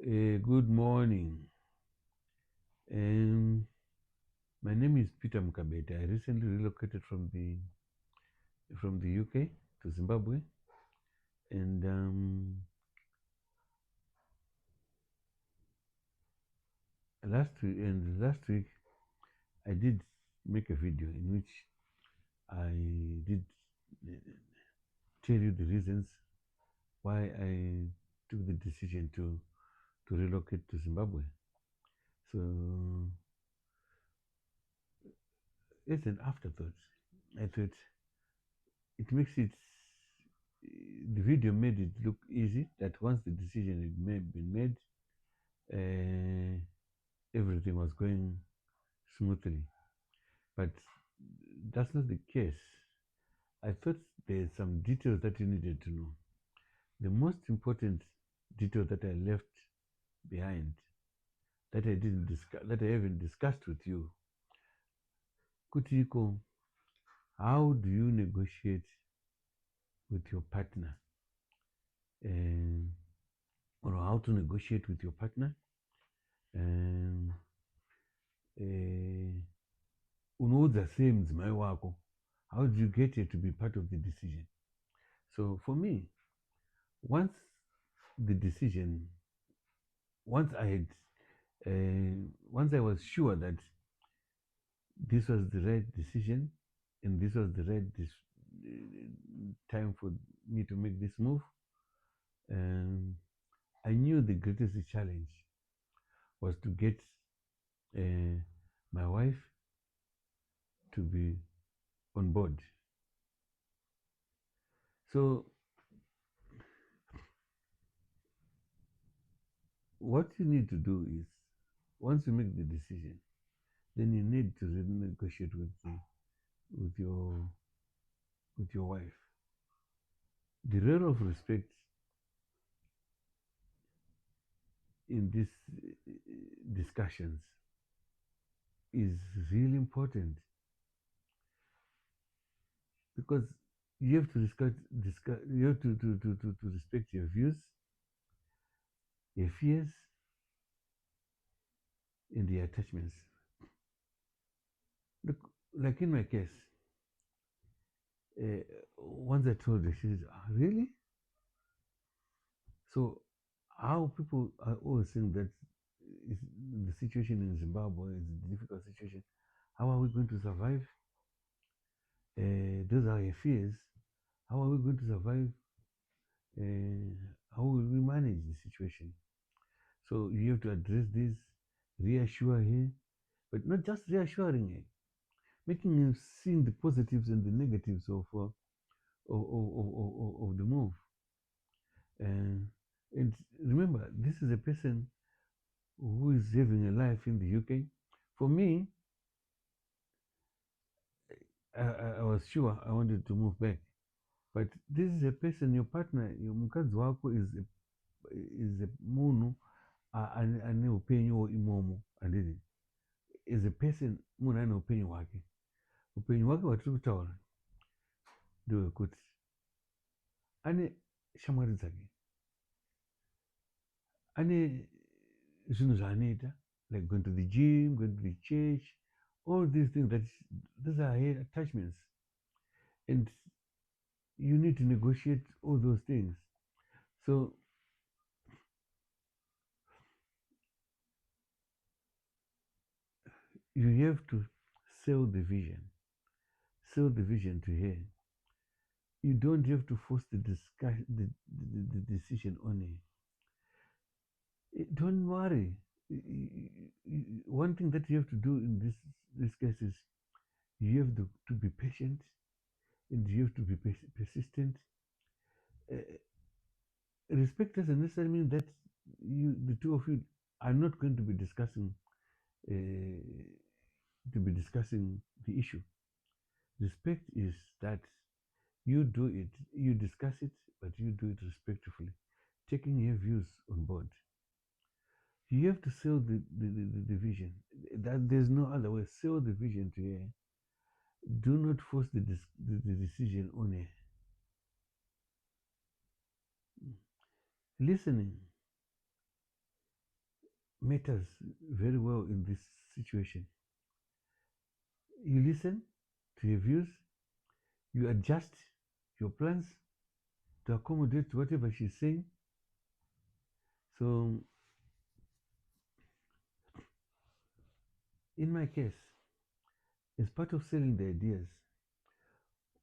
Good morning. Um, my name is Peter Mkabete. I recently relocated from the UK to Zimbabwe, and last week I did make a video in which I did tell you the reasons why I took the decision to relocate to Zimbabwe. So, as an afterthought, I thought it makes it the video made it look easy that once the decision had been made, everything was going smoothly. But that's not the case. I thought there's some details that you needed to know. The most important detail that I left behind, that I didn't discuss, that I haven't discussed with you, Kutiko, how do you negotiate with your partner, or how to negotiate with your partner, unoudza sei mudzimai wako, how do you get her to be part of the decision? So for me, once I was sure that this was the right decision and this was the right time for me to make this move, I knew the greatest challenge was to get my wife to be on board. So what you need to do is, once you make the decision, then you need to renegotiate with your wife. The role of respect in these discussions is really important, because you have to you have to respect your views, your fears, and your attachments. Look, like in my case, once I told her, she said, really? So how people are always saying that the situation in Zimbabwe is a difficult situation. How are we going to survive? Those are your fears. How are we going to survive? How will we manage the situation? So you have to address this, reassure her, but not just reassuring her, making her see the positives and the negatives of the move. And remember, this is a person who is having a life in the UK. For me, I was sure I wanted to move back, but this is a person, your partner, your mukadzi wako is a munhu ane upenyu imomo, handiti, is a person munhu ane upenyu hwake. Upenyu hwake hwatiri kutaura ndewekuti ane shamwari dzake, ane zvinhu zvaanoita, like going to the gym, going to the church, all these things, these are her attachments, and you need to negotiate all those things. So you have to sell the vision to her. You don't have to force the decision on her. Don't worry. One thing that you have to do in this case is you have to be patient, and you have to be persistent. Respect doesn't necessarily mean that the two of you are not going to be discussing the issue. Respect is that you discuss it, but you do it respectfully, taking your views on board. You have to sell the vision. That there's no other way. Sell the vision to her. Do not force the decision on her. Listening matters very well in this situation. You listen to her views, you adjust your plans to accommodate whatever she's saying. So, in my case, as part of selling the ideas,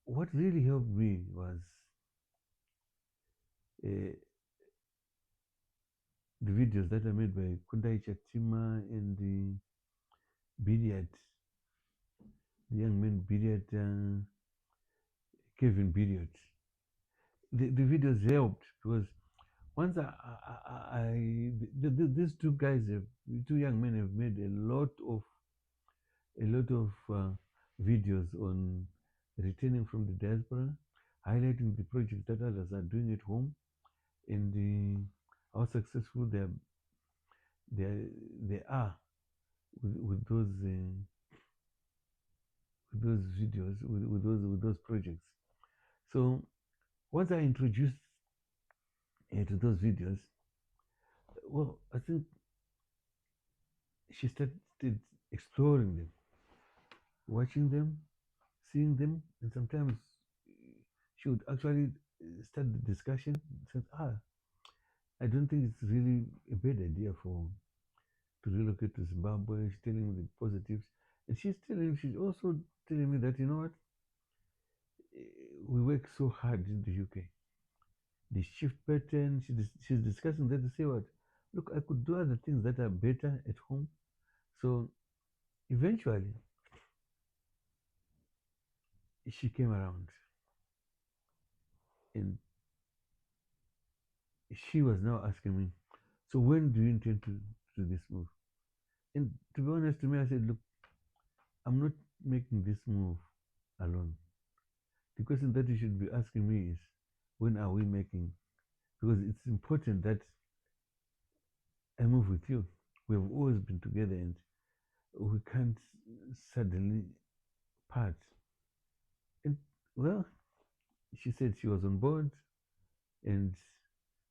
what really helped me was uh, the videos that are made by Kundai Chatima and the Billiard, the young man Billiard, Kevin Billiard. The videos helped because once these two guys, two young men, have made a lot of videos on returning from the diaspora, highlighting the projects that others are doing at home, and how successful they they are with those videos, with those projects. So once I introduced to those videos, well, I think she started exploring them, watching them, seeing them, and sometimes she would actually start the discussion. Said, I don't think it's really a bad idea for to relocate to Zimbabwe. She's telling me the positives, and she's also telling me that, you know what, we work so hard in the UK. The shift pattern, she's discussing that to say what, look, I could do other things that are better at home. So eventually, she came around, and she was now asking me, so when do you intend to do this move? And to be honest to me, I said, look, I'm not making this move alone. The question that you should be asking me is, when are we making? Because it's important that I move with you. We have always been together, and we can't suddenly part. And well, she said she was on board, and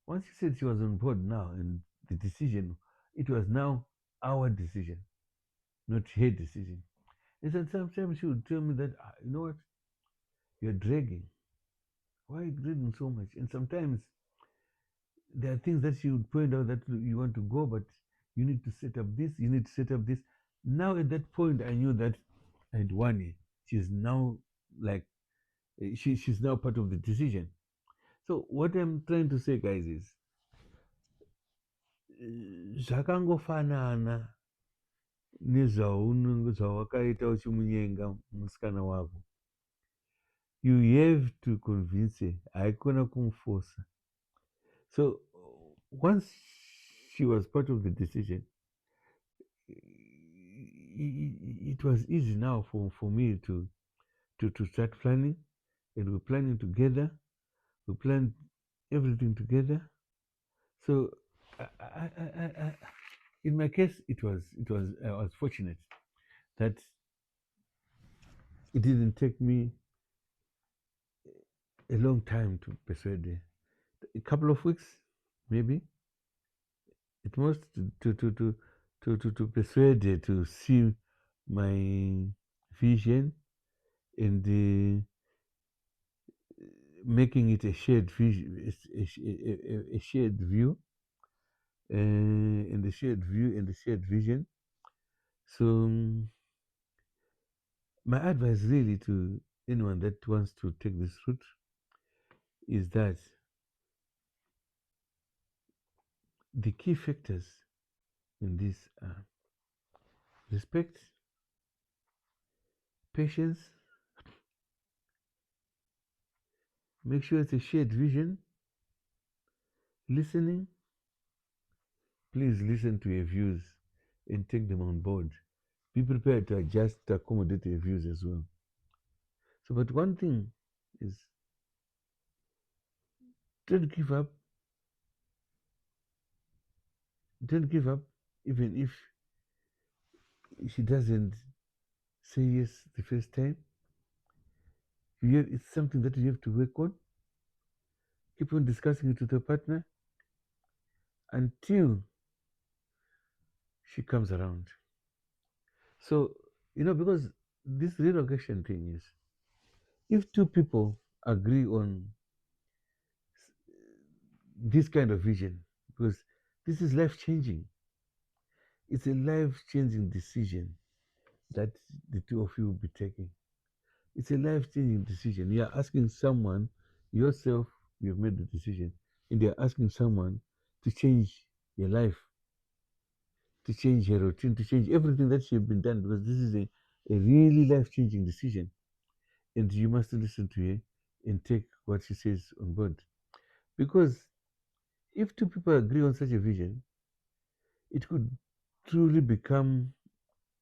once she said she was on board now, and the decision, it was now our decision, not her decision. And so sometimes she would tell me that, you know what, you're dragging. Why are you dragging so much? And sometimes there are things that she would point out that you want to go, but you need to set up this, you need to set up this. Now at that point, I knew that I'd won it. She's now like, she's now part of the decision. So what I'm trying to say, guys, is zvakangofanana nezvawakaita uchimunyenga musikana wako. You have to convince her. Haikona kumuforsa. So once she was part of the decision, it was easy now for me to start planning, and we're planning together. We planned everything together. So in my case, I was fortunate that it didn't take me a long time to persuade her. A couple of weeks, maybe at most, to persuade her to see my vision, and making it a shared vision, a shared view, and the shared view and the shared vision. So my advice really to anyone that wants to take this route is that the key factors in this are respect, patience, make sure it's a shared vision, listening. Please listen to your views and take them on board. Be prepared to adjust to accommodate your views as well. So, but one thing is, don't give up. Don't give up, even if she doesn't say yes the first time. It's something that you have to work on. Keep on discussing it with your partner until she comes around. So, because this relocation thing is, if two people agree on this kind of vision, because this is life changing, it's a life changing decision that the two of you will be taking. It's a life changing decision. You're asking someone, yourself, you've made the decision, and you're asking someone to change your life, to change your routine, to change everything that you've been done, because this is a really life changing decision. And you must listen to her and take what she says on board. Because if two people agree on such a vision, it could truly become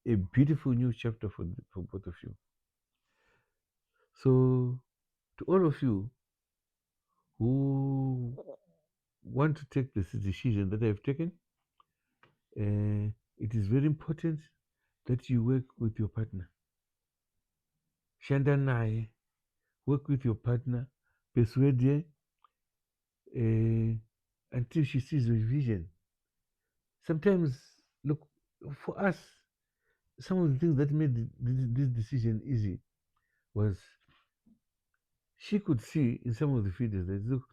a beautiful new chapter for both of you. So, to all of you who want to take this decision that I've taken, it is very important that you work with your partner. Shanda naye, work with your partner, persuade her uh, until she sees your vision. Sometimes, look, for us, some of the things that made this decision easy was she could see in some of the videos that, look,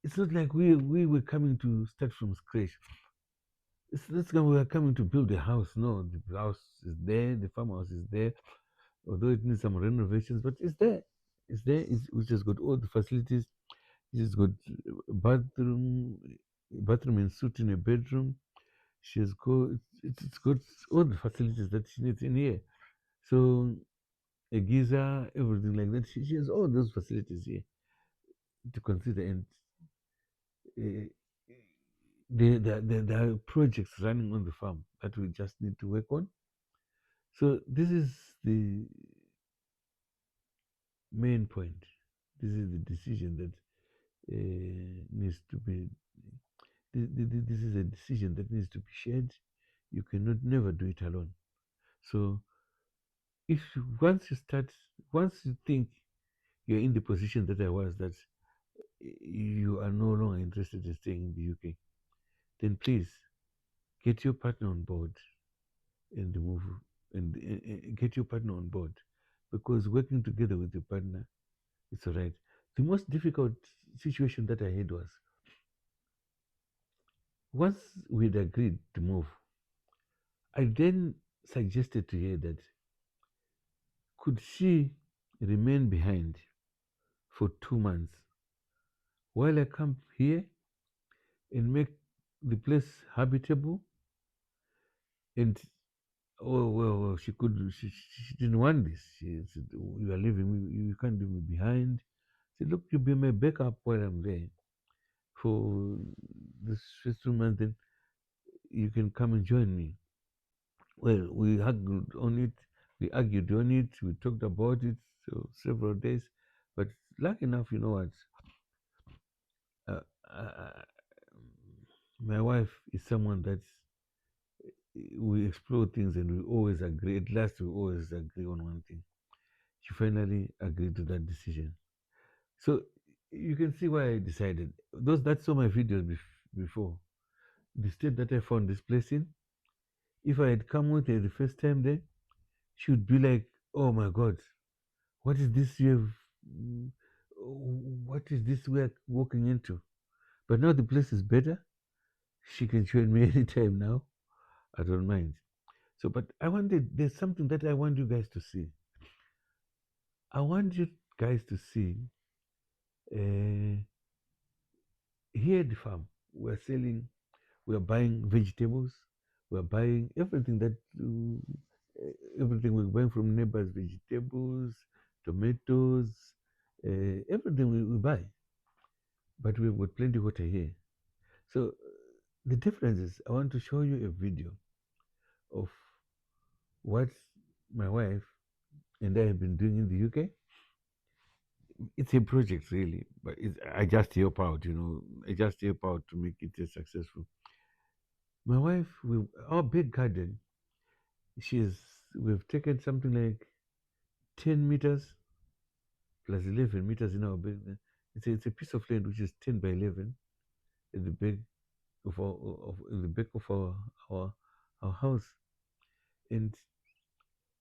it's not like we were coming to start from scratch. It's not like we are coming to build a house. No, the house is there, the farmhouse is there, although it needs some renovations, but it's there. It's there. Which has got all the facilities. It has got bathroom, bathroom and suite in a bedroom. She has got it's got all the facilities that she needs in here. So a geyser, everything like that. She has all those facilities here to consider, and uh, there are projects running on the farm that we just need to work on. So this is the main point. This is the decision that needs to be. This is a decision that needs to be shared. You cannot never do it alone. So if once you think you're in the position that I was, that you are no longer interested in staying in the UK, then please get your partner on board and move and get your partner on board, because working together with your partner is all right. The most difficult situation that I had was once we'd agreed to move, I then suggested to her that could she remain behind for 2 months while I come here and make the place habitable. And well, she didn't want this. She said, "Oh, you are leaving me, you can't leave me behind." I said, "Look, you be my backup while I'm there for this first 2 months, then you can come and join me." Well, we argued on it, we talked about it for several days, but lucky enough, you know what? Uh, uh, my wife is someone that we explore things and we always agree. At last, we always agree on one thing. She finally agreed to that decision. So you can see why I decided. Those that saw my videos before, the state that I found this place in, if I had come with her the first time there, she would be like, "Oh my God, what is this you have? mm, What is this we're walking into?" But now the place is better. She can join me anytime now. I don't mind. So, but there's something that I want you guys to see. I want you guys to see uh, here at the farm, we're selling, we're buying vegetables, we're buying everything we're buying from neighbors, vegetables, tomatoes, everything we buy. But we've got plenty of water here. So the difference is I want to show you a video of what my wife and I have been doing in the UK. It's a project really, but I just help out, I just help out to make it successful. My wife, our big garden, she's we've taken something like 10 meters plus 11 meters in our big. It's a piece of land which is 10 by 11 at the back of our in the back of our our house, and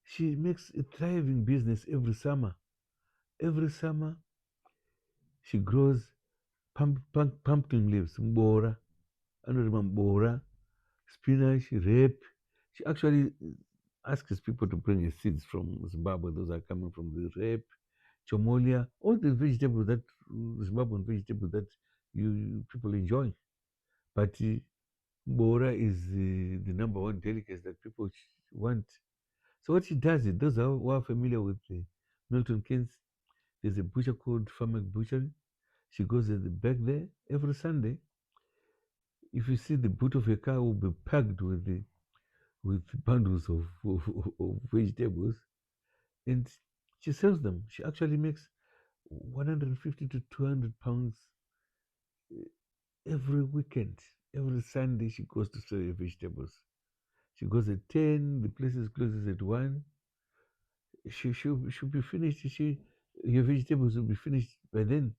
she makes a thriving business every summer. Every summer, she grows pumpkin leaves, mbora, I don't remember mbora, spinach, rape. She actually asks people to bring her seeds from Zimbabwe. Those are coming from the rape, chomolia, all the vegetables that Zimbabwean vegetables that people enjoy. But mbora is the number one delicacy that people want. So what she does is, those who are familiar with Milton Keynes, there's a butcher called Farmer Butchery. She goes at the back there every Sunday. If you see, the boot of a car will be packed with bundles of vegetables, and she sells them. She actually makes 150 to 200 pounds every weekend. Every Sunday she goes to sell her vegetables. She goes at 10, the place is closes at 1. She should be finished. Your vegetables will be finished by then.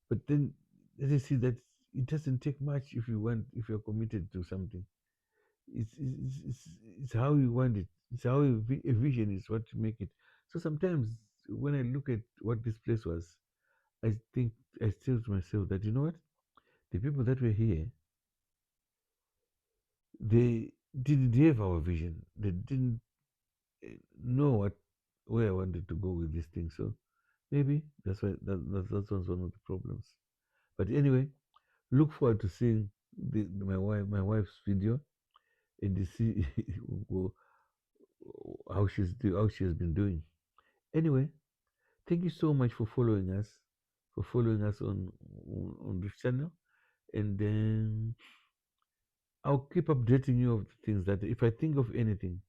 But then let us see that it doesn't take much if you're committed to something. It's how you want it. It's how a vision is what to make it. So sometimes when I look at what this place was, I think I say to myself that, you know what, the people that were here, they didn't have our vision. They didn't know where I wanted to go with this thing. So maybe that's why that was one of the problems. But anyway, look forward to seeing my wife's video and to see how she has been doing. Anyway, thank you so much for following us on this channel, and then I'll keep updating you of the things that if I think of anything,